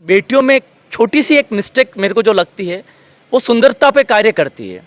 बेटियों में छोटी सी एक मिस्टेक मेरे को जो लगती है, वो सुंदरता पे कार्य करती है,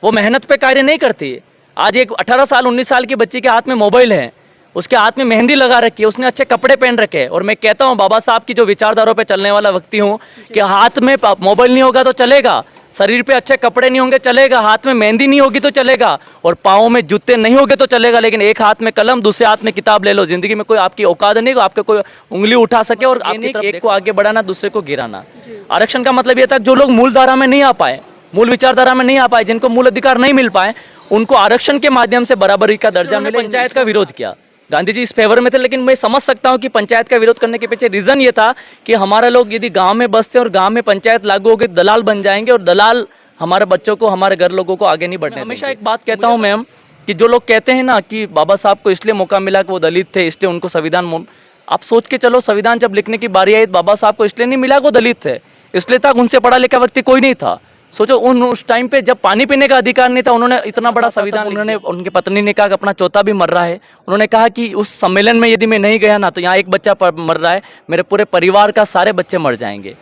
वो मेहनत पे कार्य नहीं करती है। आज एक 18 साल 19 साल की बच्ची के हाथ में मोबाइल है, उसके हाथ में मेहंदी लगा रखी है, उसने अच्छे कपड़े पहन रखे हैं, और मैं कहता हूँ बाबा साहब की जो विचारधारों पे चलने वाला व्यक्ति हूँ कि हाथ में मोबाइल नहीं होगा तो चलेगा, शरीर पे अच्छे कपड़े नहीं होंगे चलेगा, हाथ में मेहंदी नहीं होगी तो चलेगा, और पाँव में जूते नहीं होंगे तो चलेगा, लेकिन एक हाथ में कलम दूसरे हाथ में किताब ले लो। जिंदगी में कोई आपकी औकात नहीं है आपके कोई उंगली उठा सके और आपकी तरफ एक को आगे बढ़ाना, दूसरे को गिराना। आरक्षण का मतलब ये था जो लोग मूल धारा में नहीं आ पाए, मूल विचारधारा में नहीं आ पाए, जिनको मूल अधिकार नहीं मिल पाए, उनको आरक्षण के माध्यम से बराबरी का दर्जा मिले। पंचायत का विरोध किया, गांधी जी इस फेवर में थे, लेकिन मैं समझ सकता हूं कि पंचायत का विरोध करने के पीछे रीजन ये था कि हमारे लोग यदि गांव में बसते और गांव में पंचायत लागू होगी, दलाल बन जाएंगे, और दलाल हमारे बच्चों को, हमारे घर लोगों को आगे नहीं बढ़ने। हमेशा एक बात कहता हूं मैम कि जो लोग कहते हैं ना कि बाबा साहब को इसलिए मौका मिला कि वो दलित थे इसलिए उनको संविधान, आप सोच के चलो, संविधान जब लिखने की बारी आई बाबा साहब को इसलिए नहीं मिला कि वो दलित थे, इसलिए था उनसे पढ़ा लिखा व्यक्ति कोई नहीं था। सोचो उस टाइम पे जब पानी पीने का अधिकार नहीं था, उन्होंने इतना बड़ा संविधान, उन्होंने, उनकी पत्नी ने कहा कि अपना चौथा भी मर रहा है, उन्होंने कहा कि उस सम्मेलन में यदि मैं नहीं गया ना तो यहाँ एक बच्चा मर रहा है, मेरे पूरे परिवार का सारे बच्चे मर जाएंगे।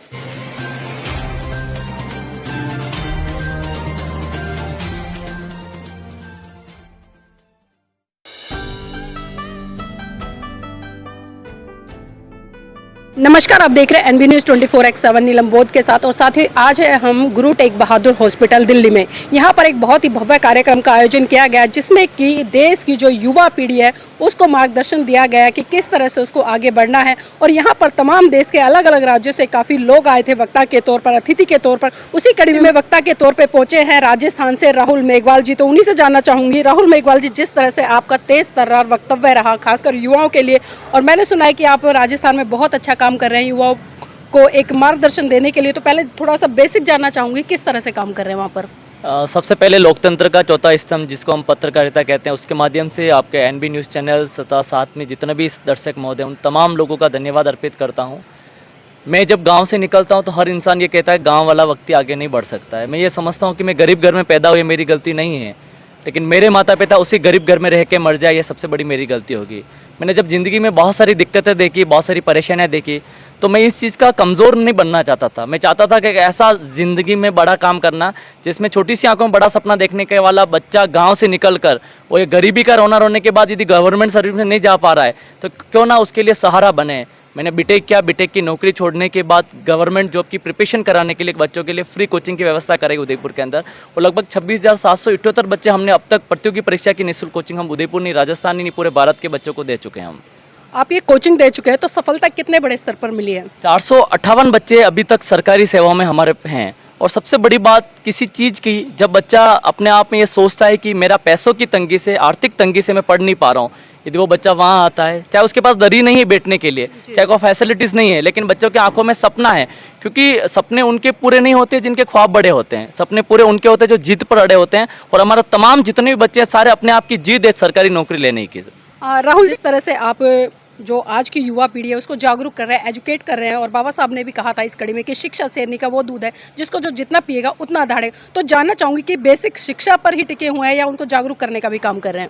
नमस्कार, आप देख रहे हैं एनबी न्यूज़ 24x7 नीलम बोध के साथ, और साथ ही आज है हम गुरु तेग बहादुर हॉस्पिटल दिल्ली में। यहाँ पर एक बहुत ही भव्य कार्यक्रम का आयोजन किया गया, जिसमें कि देश की जो युवा पीढ़ी है उसको मार्गदर्शन दिया गया कि किस तरह से उसको आगे बढ़ना है। और यहाँ पर तमाम देश के अलग अलग राज्यों से काफ़ी लोग आए थे वक्ता के तौर पर, अतिथि के तौर पर। उसी कड़ी में वक्ता के तौर पर पहुँचे हैं राजस्थान से राहुल मेघवाल जी। तो उन्हीं से जानना चाहूँगी, राहुल मेघवाल जी, जिस तरह से आपका तेज तर्रार वक्तव्य रहा खासकर युवाओं के लिए, और मैंने सुना है कि आप राजस्थान में बहुत अच्छा काम कर रहे हैं युवाओं को एक मार्गदर्शन देने के लिए, तो पहले थोड़ा सा बेसिक जानना चाहूँगी किस तरह से काम कर रहे हैं वहाँ पर। सबसे पहले लोकतंत्र का चौथा स्तंभ जिसको हम पत्रकारिता कहते हैं, उसके माध्यम से आपके एनबी न्यूज़ चैनल तथा साथ में जितने भी दर्शक महोदय, उन तमाम लोगों का धन्यवाद अर्पित करता हूं। मैं जब गांव से निकलता हूं तो हर इंसान ये कहता है गांव वाला व्यक्ति आगे नहीं बढ़ सकता है। मैं ये समझता हूं कि मैं गरीब घर में पैदा हुई, मेरी गलती नहीं है, लेकिन मेरे माता पिता उसी गरीब घर में रह के मर जाए, ये सबसे बड़ी मेरी गलती होगी। मैंने जब ज़िंदगी में बहुत सारी दिक्कतें देखी, बहुत सारी परेशानियाँ देखी, तो मैं इस चीज़ का कमज़ोर नहीं बनना चाहता था। मैं चाहता था कि ऐसा ज़िंदगी में बड़ा काम करना जिसमें छोटी सी आंखों में बड़ा सपना देखने के वाला बच्चा गांव से निकलकर वो ये गरीबी का रोना रोने के बाद यदि गवर्नमेंट सर्विस में नहीं जा पा रहा है तो क्यों ना उसके लिए सहारा बने। मैंने बीटेक किया, बीटेक की नौकरी छोड़ने के बाद गवर्नमेंट जॉब की प्रिपरेशन कराने के लिए बच्चों के लिए फ्री कोचिंग की व्यवस्था कराई उदयपुर के अंदर, और लगभग 26,778 बच्चे हमने अब तक प्रतियोगी परीक्षा की निःशुल्क कोचिंग हम उदयपुर नहीं, राजस्थान नहीं, पूरे भारत के बच्चों को दे चुके हैं हम। आप ये कोचिंग दे चुके हैं, तो सफलता कितने बड़े स्तर पर मिली है? 458 बच्चे अभी तक सरकारी सेवाओं में हमारे हैं। और सबसे बड़ी बात किसी चीज़ की, जब बच्चा अपने आप में ये सोचता है कि मेरा पैसों की तंगी से, आर्थिक तंगी से मैं पढ़ नहीं पा रहा हूँ, यदि वो बच्चा वहाँ आता है, चाहे उसके पास दरी नहीं है बैठने के लिए, चाहे कोई फैसिलिटीज़ नहीं है, लेकिन बच्चों की आंखों में सपना है, क्योंकि सपने उनके पूरे नहीं होते जिनके ख्वाब बड़े होते हैं, सपने पूरे उनके होते हैं जो जिद पर अड़े होते हैं। और हमारा तमाम जितने भी बच्चे हैं सारे अपने आप की जिद है सरकारी नौकरी लेने की। राहुल, जिस तरह से आप जो आज की युवा पीढ़ी है उसको जागरूक कर रहे हैं, एजुकेट कर रहे हैं, और बाबा साहब ने भी कहा था इस कड़ी में कि शिक्षा शेरनी का वो दूध है जिसको जो जितना पिएगा उतना दाढ़े। तो जानना चाहूँगी कि बेसिक शिक्षा पर ही टिके हुए हैं या उनको जागरूक करने का भी काम कर रहे हैं?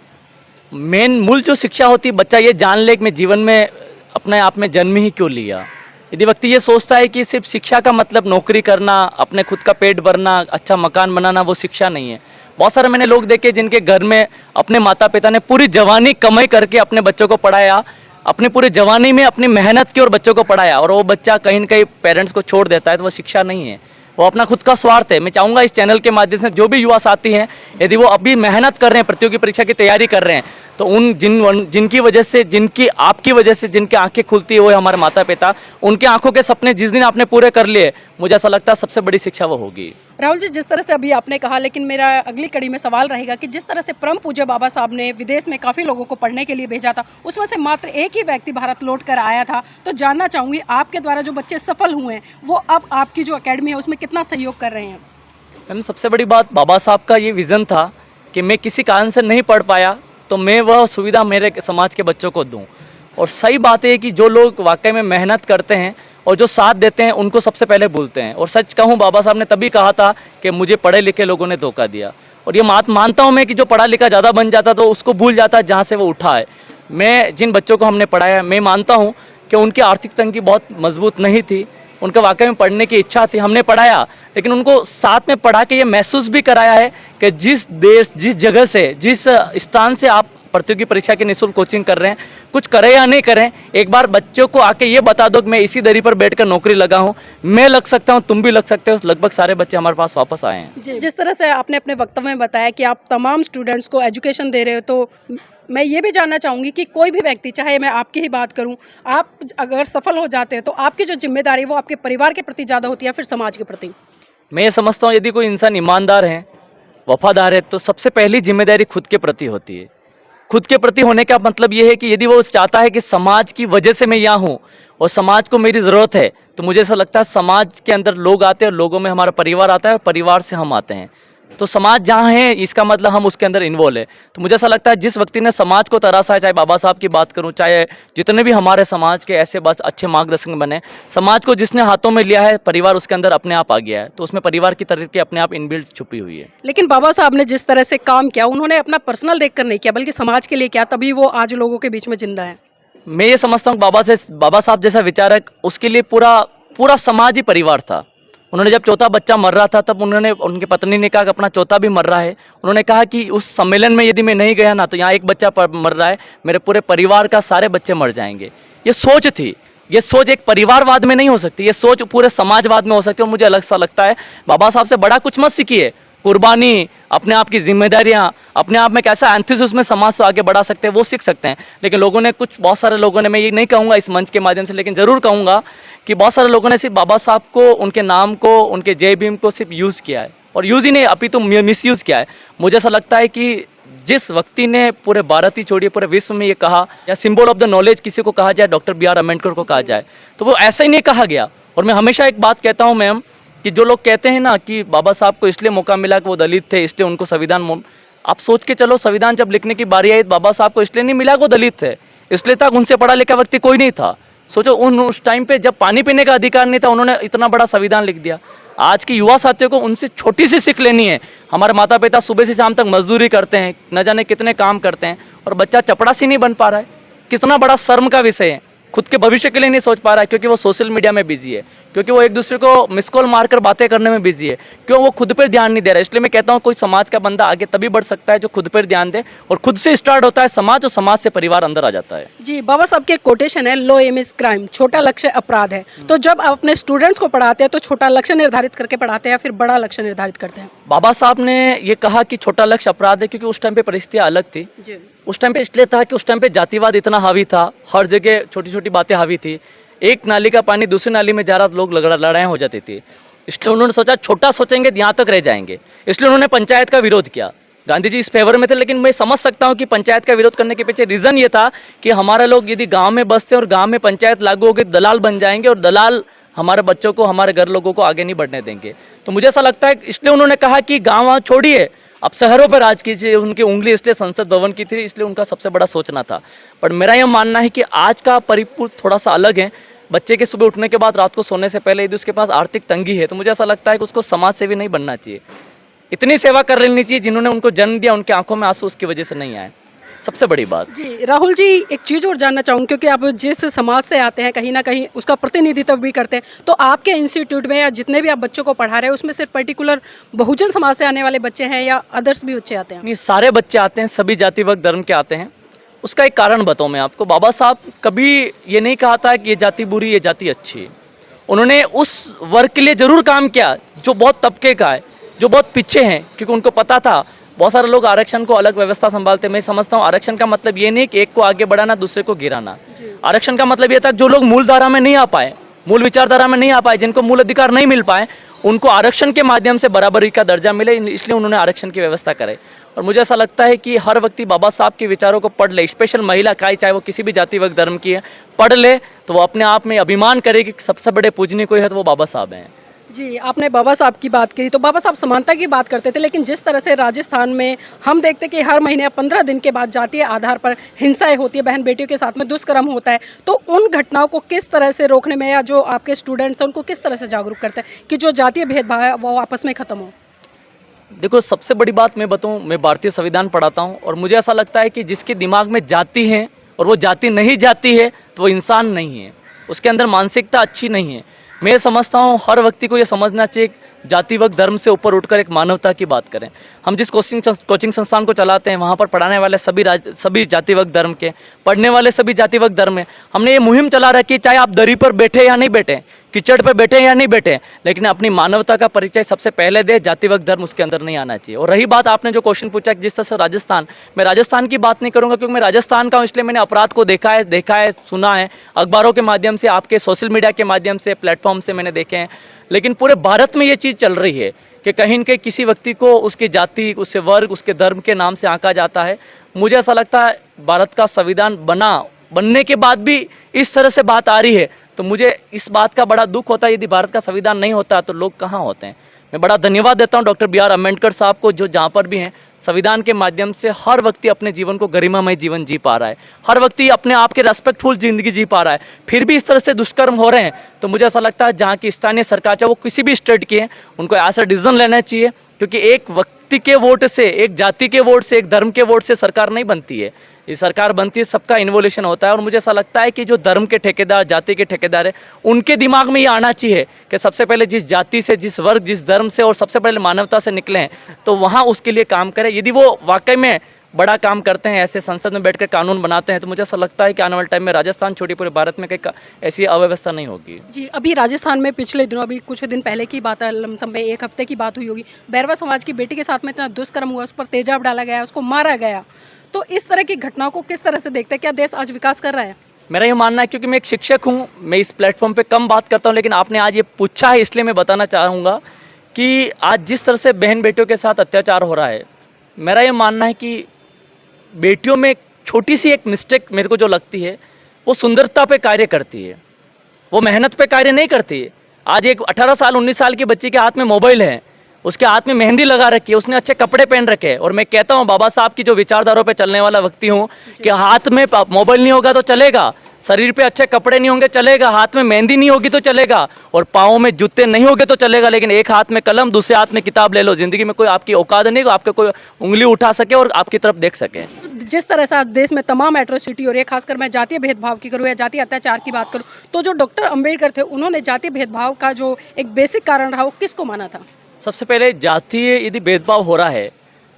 मेन मूल जो शिक्षा होती है, बच्चा ये जान ले कि मैं जीवन में अपने आप में जन्म ही क्यों लिया। यदि व्यक्ति ये सोचता है कि सिर्फ शिक्षा का मतलब नौकरी करना, अपने खुद का पेट भरना, अच्छा मकान बनाना, वो शिक्षा नहीं है। बहुत सारे मैंने लोग देखे जिनके घर में अपने माता पिता ने पूरी जवानी कमाई करके अपने बच्चों को पढ़ाया, अपनी पूरी जवानी में अपनी मेहनत की और बच्चों को पढ़ाया, और वो बच्चा कहीं न कहीं पेरेंट्स को छोड़ देता है, तो वो शिक्षा नहीं है, वो अपना खुद का स्वार्थ है। मैं चाहूँगा इस चैनल के माध्यम से जो भी युवा साथी हैं, यदि वो अभी मेहनत कर रहे हैं, प्रतियोगी परीक्षा की तैयारी कर रहे हैं, तो उन जिनकी वजह से, जिनकी आपकी वजह से जिनकी आंखें खुलती है वो हमारे माता पिता, उनके आंखों के सपने जिस दिन आपने पूरे कर लिए, मुझे ऐसा लगता है सबसे बड़ी शिक्षा वो होगी। राहुल जी, जिस तरह से अभी आपने कहा, लेकिन मेरा अगली कड़ी में सवाल रहेगा कि जिस तरह से परम पूज्य बाबा साहब ने विदेश में काफ़ी लोगों को पढ़ने के लिए भेजा था, उसमें से मात्र एक ही व्यक्ति भारत लौट कर आया था। तो जानना चाहूँगी आपके द्वारा जो बच्चे सफल हुए हैं वो अब आपकी जो अकेडमी है उसमें कितना सहयोग कर रहे हैं? मैम, सबसे बड़ी बात बाबा साहब का ये विज़न था कि मैं किसी कारण से नहीं पढ़ पाया तो मैं वह सुविधा मेरे समाज के बच्चों को दूं। और सही बात है कि जो लोग वाकई में मेहनत करते हैं और जो साथ देते हैं उनको सबसे पहले भूलते हैं। और सच कहूँ, बाबा साहब ने तभी कहा था कि मुझे पढ़े लिखे लोगों ने धोखा दिया, और ये मानता हूँ मैं कि जो पढ़ा लिखा ज़्यादा बन जाता तो उसको भूल जाता जहाँ से वो उठा है। मैं जिन बच्चों को हमने पढ़ाया, मैं मानता हूँ कि उनकी आर्थिक तंगी बहुत मजबूत नहीं थी, उनका वाकई में पढ़ने की इच्छा थी, हमने पढ़ाया, लेकिन उनको साथ में पढ़ा के ये महसूस भी कराया है कि जिस देश, जिस जगह से, जिस स्थान से आप प्रतियोगी परीक्षा की निःशुल्क कोचिंग कर रहे हैं, कुछ करें या नहीं करें, एक बार बच्चों को आके ये बता दो कि मैं इसी दरी पर बैठकर नौकरी लगा हूँ, मैं लग सकता हूँ, तुम भी लग सकते हो। लगभग सारे बच्चे हमारे पास वापस आए हैं। जी, जिस तरह से आपने अपने वक्तव्य में बताया कि आप तमाम स्टूडेंट्स को एजुकेशन दे रहे हो, तो मैं ये भी जानना चाहूँगी कि कोई भी व्यक्ति, चाहे मैं आपकी ही बात करूँ, आप अगर सफल हो जाते हैं तो आपकी जो जिम्मेदारी वो आपके परिवार के प्रति ज़्यादा होती है या फिर समाज के प्रति? मैं ये समझता हूँ यदि कोई इंसान ईमानदार है, वफादार है, तो सबसे पहली जिम्मेदारी खुद के प्रति होती है। खुद के प्रति होने का मतलब ये है कि यदि वो चाहता है कि समाज की वजह से मैं यहाँ हूँ और समाज को मेरी ज़रूरत है, तो मुझे ऐसा लगता है समाज के अंदर लोग आते हैं और लोगों में हमारा परिवार आता है और परिवार से हम आते हैं। तो समाज जहाँ है इसका मतलब हम उसके अंदर इन्वॉल्व है। तो मुझे ऐसा लगता है जिस व्यक्ति ने समाज को तराशा है, चाहे बाबा साहब की बात करूँ, चाहे जितने भी हमारे समाज के ऐसे बस अच्छे मार्गदर्शक बने, समाज को जिसने हाथों में लिया है, परिवार उसके अंदर अपने आप आ गया है। तो उसमें परिवार की तरक्की अपने आप इनबिल्ट छुपी हुई है। लेकिन बाबा साहब ने जिस तरह से काम किया, उन्होंने अपना पर्सनल देखकर नहीं किया बल्कि समाज के लिए किया, तभी वो आज लोगों के बीच में जिंदा है। मैं ये समझता हूँ बाबा साहब जैसा विचारक, उसके लिए पूरा समाज ही परिवार था। उन्होंने जब चौथा बच्चा मर रहा था तब उनकी पत्नी ने कहा कि अपना चौथा भी मर रहा है। उन्होंने कहा कि उस सम्मेलन में यदि मैं नहीं गया ना, तो यहाँ एक बच्चा मर रहा है, मेरे पूरे परिवार का सारे बच्चे मर जाएंगे। ये सोच थी। ये सोच एक परिवारवाद में नहीं हो सकती, ये सोच पूरे समाजवाद में हो सकती है। और मुझे अलग सा लगता है बाबा साहब से बड़ा कुछ मत सीखिए। कुर्बानी, अपने आप की जिम्मेदारियां, अपने आप में कैसा एंथुसियाज्म में समाज को आगे बढ़ा सकते हैं, वो सीख सकते हैं। लेकिन लोगों ने बहुत सारे लोगों ने, मैं ये नहीं कहूँगा इस मंच के माध्यम से, लेकिन ज़रूर कहूँगा कि बहुत सारे लोगों ने सिर्फ बाबा साहब को, उनके नाम को, उनके जय भीम को सिर्फ यूज़ किया है, और यूज़ ही नहीं अपितु मिसयूज़ किया है। मुझे ऐसा लगता है कि जिस व्यक्ति ने पूरे भारत ही छोड़िए पूरे विश्व में ये कहा, या सिंबल ऑफ द नॉलेज किसी को कहा जाए, डॉक्टर BR अम्बेडकर को कहा जाए, तो वो ऐसा ही नहीं कहा गया। और मैं हमेशा एक बात कहता हूँ मैम, कि जो लोग कहते हैं ना कि बाबा साहब को इसलिए मौका मिला कि वो दलित थे, इसलिए उनको संविधान, आप सोच के चलो, संविधान जब लिखने की बारी आई, बाबा साहब को इसलिए नहीं मिला कि वो दलित थे, इसलिए था उनसे पढ़ा लिखा व्यक्ति कोई नहीं था। सोचो उस टाइम पे जब पानी पीने का अधिकार नहीं था, उन्होंने इतना बड़ा संविधान लिख दिया। आज के युवा साथियों को उनसे छोटी सी सीख लेनी है। हमारे माता पिता सुबह से शाम तक मजदूरी करते हैं, न जाने कितने काम करते हैं, और बच्चा चपड़ासी नहीं बन पा रहा है। कितना बड़ा शर्म का विषय है। खुद के भविष्य के लिए नहीं सोच पा रहा है, क्योंकि वो सोशल मीडिया में बिजी है, क्योंकि वो एक दूसरे को मिस कॉल मारकर बातें करने में बिजी है, क्यों वो खुद पर ध्यान नहीं दे रहा है। इसलिए मैं कहता हूँ कोई समाज का बंदा आगे तभी बढ़ सकता है जो खुद पर ध्यान दे, और खुद से स्टार्ट होता है समाज, और समाज से परिवार अंदर आ जाता है। जी, बाबा साहब के कोटेशन है, लो एम इज क्राइम, छोटा लक्ष्य अपराध है। तो जब आप अपने स्टूडेंट्स को पढ़ाते हैं तो छोटा लक्ष्य निर्धारित करके पढ़ाते हैं या फिर बड़ा लक्ष्य निर्धारित करते हैं? बाबा साहब ने ये कहा कि छोटा लक्ष्य अपराध है, क्योंकि उस टाइम पे परिस्थितियाँ अलग थी। जी। उस टाइम पे इसलिए था कि उस टाइम पे जातिवाद इतना हावी था, हर जगह छोटी छोटी बातें हावी थी। एक नाली का पानी दूसरी नाली में जा रहा, लोग लड़ाइयाँ हो जाती थी। इसलिए उन्होंने सोचा छोटा सोचेंगे यहाँ तक रह जाएंगे, इसलिए उन्होंने पंचायत का विरोध किया। गांधी जी इस फेवर में थे, लेकिन मैं समझ सकता हूँ कि पंचायत का विरोध करने के पीछे रीज़न ये था कि हमारे लोग यदि गाँव में बसते और गाँव में पंचायत लागू होगी, दलाल बन जाएंगे, और दलाल हमारे बच्चों को, हमारे घर लोगों को आगे नहीं बढ़ने देंगे। तो मुझे ऐसा लगता है इसलिए उन्होंने कहा कि गाँव छोड़िए, अब शहरों पर राज कीजिए। उनकी उंगली इसलिए संसद भवन की थी, इसलिए उनका सबसे बड़ा सोचना था। पर मेरा यह मानना है कि आज का परिपूर्ण थोड़ा सा अलग है। बच्चे के सुबह उठने के बाद रात को सोने से पहले यदि उसके पास आर्थिक तंगी है, तो मुझे ऐसा लगता है कि उसको समाज सेवी नहीं बनना चाहिए। इतनी सेवा कर लेनी चाहिए, जिन्होंने उनको जन्म दिया उनकी आंखों में आंसू उसकी वजह से नहीं आए। सबसे बड़ी बात। जी राहुल जी, एक चीज़ और जानना चाहूँगी, क्योंकि आप जिस समाज से आते हैं कहीं ना कहीं उसका प्रतिनिधित्व भी करते हैं, तो आपके इंस्टीट्यूट में या जितने भी आप बच्चों को पढ़ा रहे हैं उसमें सिर्फ पर्टिकुलर बहुजन समाज से आने वाले बच्चे हैं या अदर्स भी बच्चे आते हैं? नहीं, सारे बच्चे आते हैं, सभी जाति वर्ग धर्म के आते हैं। उसका एक कारण बताऊँ मैं आपको, बाबा साहब कभी ये नहीं कहा था कि ये जाति बुरी, ये जाति अच्छी। उन्होंने उस वर्ग के लिए ज़रूर काम किया जो बहुत तबके का है, जो बहुत पीछे हैं, क्योंकि उनको पता था बहुत सारे लोग आरक्षण को अलग व्यवस्था संभालते। मैं समझता हूँ आरक्षण का मतलब ये नहीं कि एक को आगे बढ़ाना दूसरे को गिराना। आरक्षण का मतलब ये था जो लोग मूल धारा में नहीं आ पाए, मूल विचारधारा में नहीं आ पाए, जिनको मूल अधिकार नहीं मिल पाए, उनको आरक्षण के माध्यम से बराबरी का दर्जा मिले, इसलिए उन्होंने आरक्षण की व्यवस्था करे। और मुझे ऐसा लगता है कि हर व्यक्ति बाबा साहब के विचारों को पढ़ ले, स्पेशल महिला का, चाहे वो किसी भी जाति वर्ग धर्म की है, पढ़ ले तो वो अपने आप में अभिमान करेगी कि सबसे बड़े पूजनीय कोई है तो वो बाबा साहब हैं। जी, आपने बाबा साहब की बात करी, तो बाबा साहब समानता की बात करते थे, लेकिन जिस तरह से राजस्थान में हम देखते हैं कि हर महीने 15 दिन के बाद जातीय आधार पर हिंसाएं होती है, बहन बेटियों के साथ में दुष्कर्म होता है, तो उन घटनाओं को किस तरह से रोकने में, या जो आपके स्टूडेंट्स हैं उनको किस तरह से जागरूक करते हैं कि जो जातीय भेदभाव है वो आपस में ख़त्म हो? देखो, सबसे बड़ी बात मैं बताऊं, मैं भारतीय संविधान पढ़ाता हूं, और मुझे ऐसा लगता है कि जिसके दिमाग में जाति है और वो जाति नहीं जाती है तो वो इंसान नहीं है, उसके अंदर मानसिकता अच्छी नहीं है। मैं समझता हूँ हर व्यक्ति को ये समझना चाहिए कि जाति व धर्म से ऊपर उठकर एक मानवता की बात करें। हम जिस कोचिंग संस्थान को चलाते हैं वहाँ पर पढ़ाने वाले सभी जाति व धर्म के, पढ़ने वाले सभी जाति व धर्म है। हमने ये मुहिम चला रखी है, चाहे आप दरी पर बैठे या नहीं बैठे, कीचड़ पर बैठे या नहीं बैठे, लेकिन अपनी मानवता का परिचय सबसे पहले दे। जाति व धर्म उसके अंदर नहीं आना चाहिए। और रही बात आपने जो क्वेश्चन पूछा कि जिस तरह से राजस्थान, मैं राजस्थान की बात नहीं करूंगा क्योंकि मैं राजस्थान का हूं, इसलिए मैंने अपराध को देखा है, सुना है, अखबारों के माध्यम से, आपके सोशल मीडिया के माध्यम से, प्लेटफॉर्म से मैंने देखे हैं। लेकिन पूरे भारत में ये चीज़ चल रही है कि कहीं न कहीं किसी व्यक्ति को उसकी जाति, उसके वर्ग, उसके धर्म के नाम से आंका जाता है। मुझे ऐसा लगता है भारत का संविधान बनने के बाद भी इस तरह से बात आ रही है, तो मुझे इस बात का बड़ा दुख होता है। यदि भारत का संविधान नहीं होता तो लोग कहाँ होते हैं। मैं बड़ा धन्यवाद देता हूँ डॉक्टर बी आर अम्बेडकर साहब को, जो जहाँ पर भी हैं संविधान के माध्यम से हर व्यक्ति अपने जीवन को गरिमामय जीवन जी पा रहा है, हर व्यक्ति अपने आप के रेस्पेक्टफुल जिंदगी जी पा रहा है। फिर भी इस तरह से दुष्कर्म हो रहे हैं तो मुझे ऐसा लगता है जहाँ की स्थानीय सरकार, चाहे वो किसी भी स्टेट की है, उनको ऐसा डिसीजन लेना चाहिए, क्योंकि एक व्यक्ति के वोट से, एक जाति के वोट से, एक धर्म के वोट से सरकार नहीं बनती है। ये सरकार बनती है, सबका इन्वोल्यूशन होता है। और मुझे ऐसा लगता है कि जो धर्म के ठेकेदार, जाति के ठेकेदार है, उनके दिमाग में ये आना चाहिए कि सबसे पहले जिस जाति से, जिस वर्ग, जिस धर्म से और सबसे पहले मानवता से निकले हैं तो वहाँ उसके लिए काम करें। यदि वो वाकई में बड़ा काम करते हैं, ऐसे संसद में बैठकर कानून बनाते हैं, तो मुझे ऐसा लगता है कि आने वाले टाइम में राजस्थान छोटी पूरे भारत में कहीं ऐसी अव्यवस्था नहीं होगी। जी, अभी राजस्थान में पिछले दिनों, अभी कुछ दिन पहले की बात है, लमसम में 1 हफ्ते की बात हुई होगी, बैरवा समाज की बेटी के साथ में इतना दुष्कर्म हुआ, उस पर तेजाब डाला गया, उसको मारा गया। तो इस तरह की घटनाओं को किस तरह से देखते हैं? क्या देश आज विकास कर रहा है? मेरा ये मानना है, क्योंकि मैं एक शिक्षक हूँ, मैं इस प्लेटफॉर्म पे कम बात करता हूँ, लेकिन आपने आज ये पूछा है इसलिए मैं बताना चाहूँगा कि आज जिस तरह से बहन बेटियों के साथ अत्याचार हो रहा है, मेरा ये मानना है कि बेटियों में छोटी सी एक मिस्टेक मेरे को जो लगती है, वो सुंदरता पे कार्य करती है, वो मेहनत पे कार्य नहीं करती है। आज एक 18 साल 19 साल की बच्ची के हाथ में मोबाइल है, उसके हाथ में मेहंदी लगा रखी है, उसने अच्छे कपड़े पहन रखे हैं। और मैं कहता हूँ बाबा साहब की जो विचारधारों पे चलने वाला व्यक्ति हूँ कि हाथ में मोबाइल नहीं होगा तो चलेगा, शरीर पे अच्छे कपड़े नहीं होंगे चलेगा, हाथ में मेहंदी नहीं होगी तो चलेगा, और पाँव में जूते नहीं होंगे तो चलेगा, लेकिन एक हाथ में कलम, दूसरे हाथ में किताब ले लो। जिंदगी में कोई आपकी औकात नहीं, आपके कोई उंगली उठा सके और आपकी तरफ देख सके। जिस तरह से आज देश में तमाम एट्रोसिटी हो रही है, खासकर मैं जातीय भेदभाव की करूँ या जातीय अत्याचार की बात करूँ, तो जो डॉक्टर अम्बेडकर थे उन्होंने जातीय भेदभाव का जो एक बेसिक कारण रहा वो किसको माना था? सबसे पहले जातीय यदि भेदभाव हो रहा है,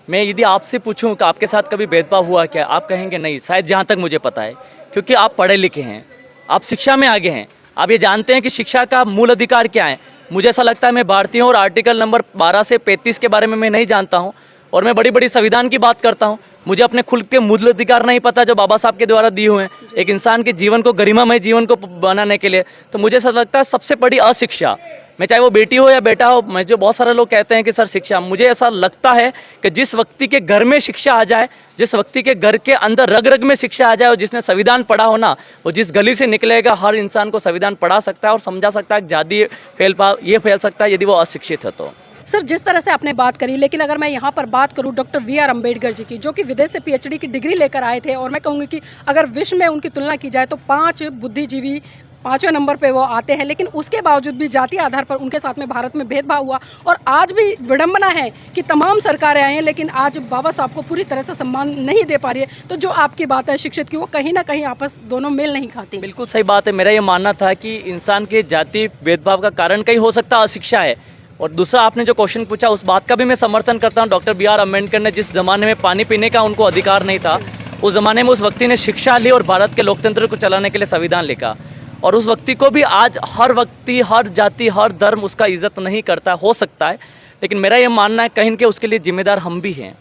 मैं यदि आपसे पूछूं कि आपके साथ कभी भेदभाव हुआ क्या, आप कहेंगे नहीं, शायद जहाँ तक मुझे पता है, क्योंकि आप पढ़े लिखे हैं, आप शिक्षा में आगे हैं, आप ये जानते हैं कि शिक्षा का मूल अधिकार क्या है। मुझे ऐसा लगता है मैं भारतीय हूँ और आर्टिकल नंबर 12 से 35 के बारे में मैं नहीं जानता हूँ, और मैं बड़ी बड़ी संविधान की बात करता हूँ। मुझे अपने खुद के मूल अधिकार नहीं पता जो बाबा साहब के द्वारा दिए हुए हैं एक इंसान के जीवन को, गरिमामय जीवन को बनाने के लिए। तो मुझे ऐसा लगता है सबसे बड़ी अशिक्षा, मैं चाहे वो बेटी हो या बेटा हो, मैं जो बहुत सारे लोग कहते हैं कि सर शिक्षा, मुझे ऐसा लगता है कि जिस व्यक्ति के घर में शिक्षा आ जाए, जिस व्यक्ति के घर के अंदर रग रग में शिक्षा आ जाए और जिसने संविधान पढ़ा हो ना, वो जिस गली से निकलेगा हर इंसान को संविधान पढ़ा सकता है और समझा सकता है कि जाति फैल सकता है यदि वो अशिक्षित है तो। सर, जिस तरह से आपने बात करी, लेकिन अगर मैं यहाँ पर बात करूँ doctor V are Ambedkar ji की, जो कि विदेश से पीएचडी की डिग्री लेकर आए थे, और मैं कहूँगी कि अगर विश्व में उनकी तुलना की जाए तो 5 बुद्धिजीवी 5वें नंबर पे वो आते हैं, लेकिन उसके बावजूद भी जातीय आधार पर उनके साथ में भारत में भेदभाव हुआ। और आज भी विडंबना है कि तमाम सरकारें आई हैं, लेकिन आज बाबा साहब को पूरी तरह से सम्मान नहीं दे पा रही है। तो जो आपकी बात है शिक्षित की, वो कहीं ना कहीं आपस दोनों मेल नहीं खाती। बिल्कुल सही बात है। मेरा ये मानना था कि इंसान के जाति भेदभाव का कारण कहीं हो सकता अशिक्षा है। और दूसरा आपने जो क्वेश्चन पूछा उस बात का भी मैं समर्थन करता हूँ। डॉक्टर बी आर अम्बेडकर ने जिस ज़माने में पानी पीने का उनको अधिकार नहीं था, उस ज़माने में उस व्यक्ति ने शिक्षा ली और भारत के लोकतंत्र को चलाने के लिए संविधान लिखा। और उस व्यक्ति को भी आज हर व्यक्ति, हर जाति, हर धर्म उसका इज्जत नहीं करता, हो सकता है, लेकिन मेरा ये मानना है कहीं के उसके लिए जिम्मेदार हम भी हैं।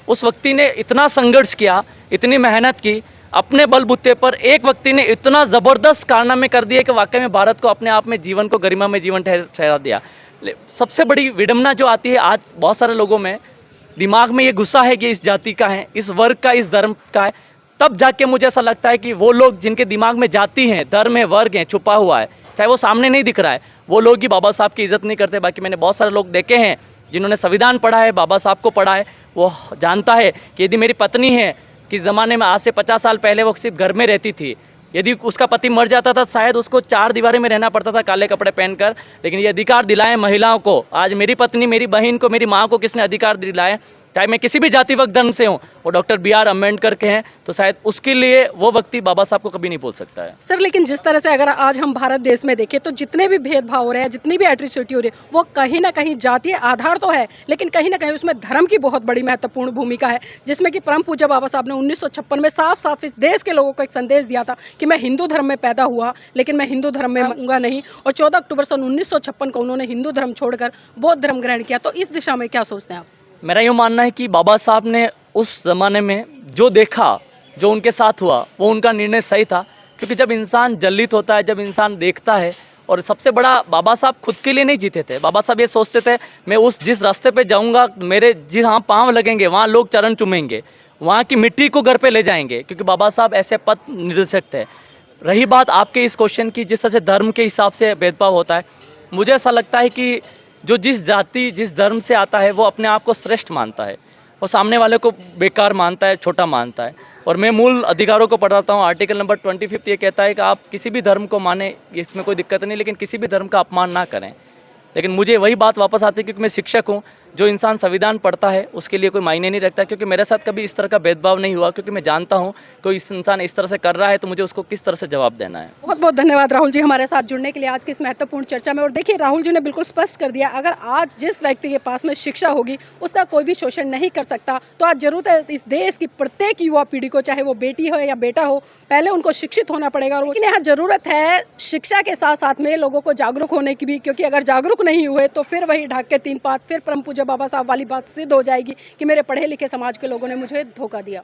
उस व्यक्ति ने इतना संघर्ष किया, इतनी मेहनत की, अपने बलबूते पर एक व्यक्ति ने इतना ज़बरदस्त कारनामे कर दिए कि वाकई में भारत को अपने आप में जीवन को गरिमा में जीवन ठहरा दिया। सबसे बड़ी विडंबना जो आती है, आज बहुत सारे लोगों में दिमाग में ये गुस्सा है कि इस जाति का है, इस वर्ग का, इस धर्म का है, तब जाके मुझे ऐसा लगता है कि वो लोग जिनके दिमाग में जाति हैं, धर्म है, वर्ग है, छुपा हुआ है, चाहे वो सामने नहीं दिख रहा है, वो लोग ही बाबा साहब की इज्जत नहीं करते। बाकी मैंने बहुत सारे लोग देखे हैं जिन्होंने संविधान पढ़ा है, बाबा साहब को पढ़ा है, वो जानता है कि यदि मेरी पत्नी है, किस ज़माने में आज से 50 साल पहले वो सिर्फ घर में रहती थी, यदि उसका पति मर जाता था शायद उसको 4 दीवारी में रहना पड़ता था काले कपड़े पहनकर, लेकिन ये अधिकार दिलाए महिलाओं को। आज मेरी पत्नी, मेरी बहन को, मेरी माँ को किसने अधिकार दिलाए चाहे मैं किसी भी जाति व धर्म से हूँ, वो डॉक्टर B.R. अम्बेडकर के हैं, तो शायद उसके लिए वो व्यक्ति बाबा साहब को कभी नहीं बोल सकता है। सर लेकिन जिस तरह से अगर आज हम भारत देश में देखें तो जितने भी भेदभाव हो रहे हैं, जितनी भी एट्रिसिटी हो रही है, वो कहीं ना कहीं जातीय आधार तो है, लेकिन कहीं ना कहीं उसमें धर्म की बहुत बड़ी महत्वपूर्ण भूमिका है, जिसमें कि परम पूज्य बाबा साहब ने 1956 में साफ साफ इस देश के लोगों को एक संदेश दिया था कि मैं हिंदू धर्म में पैदा हुआ लेकिन मैं हिंदू धर्म में रहूंगा नहीं। और 14 अक्टूबर सन 1956 को उन्होंने हिंदू धर्म छोड़कर बौद्ध धर्म ग्रहण किया। तो इस दिशा में क्या सोचते हैं आप? मेरा यूँ मानना है कि बाबा साहब ने उस ज़माने में जो देखा, जो उनके साथ हुआ, वो उनका निर्णय सही था। क्योंकि जब इंसान जलित होता है, जब इंसान देखता है, और सबसे बड़ा बाबा साहब खुद के लिए नहीं जीते थे। बाबा साहब ये सोचते थे मैं जिस रास्ते पे जाऊंगा, मेरे जहाँ पाँव लगेंगे वहाँ लोग चरण चूमेंगे, वहाँ की मिट्टी को घर पे ले जाएंगे, क्योंकि बाबा साहब ऐसे पथ निर्देशक थे। रही बात आपके इस क्वेश्चन की, जिस तरह से धर्म के हिसाब से भेदभाव होता है, मुझे ऐसा लगता है कि जो जिस जाति जिस धर्म से आता है वो अपने आप को श्रेष्ठ मानता है, वो सामने वाले को बेकार मानता है, छोटा मानता है। और मैं मूल अधिकारों को पढ़ाता हूँ। आर्टिकल नंबर 25 ये कहता है कि आप किसी भी धर्म को माने, इसमें कोई दिक्कत नहीं, लेकिन किसी भी धर्म का अपमान ना करें। लेकिन मुझे वही बात वापस आती है, क्योंकि मैं शिक्षक हूँ, जो इंसान संविधान पढ़ता है उसके लिए कोई मायने नहीं रखता। क्योंकि मेरे साथ कभी इस तरह का भेदभाव नहीं हुआ, क्योंकि मैं जानता हूँ कोई इस इंसान इस तरह से कर रहा है तो मुझे उसको किस तरह से जवाब देना है। बहुत बहुत धन्यवाद राहुल जी हमारे साथ जुड़ने के लिए आज की इस महत्वपूर्ण चर्चा में। और देखिए राहुल जी ने बिल्कुल स्पष्ट कर दिया, अगर आज जिस व्यक्ति के पास में शिक्षा होगी उसका कोई भी शोषण नहीं कर सकता। तो आज जरूरत है इस देश की प्रत्येक युवा पीढ़ी को, चाहे वो बेटी हो या बेटा हो, पहले उनको शिक्षित होना पड़ेगा। और लेकिन यहाँ जरूरत है शिक्षा के साथ साथ में लोगों को जागरूक होने की भी, क्योंकि अगर जागरूक नहीं हुए तो फिर वही ढाक के तीन पात, फिर परम पूज्य बाबा साहब वाली बात सिद्ध हो जाएगी कि मेरे पढ़े लिखे समाज के लोगों ने मुझे धोखा दिया।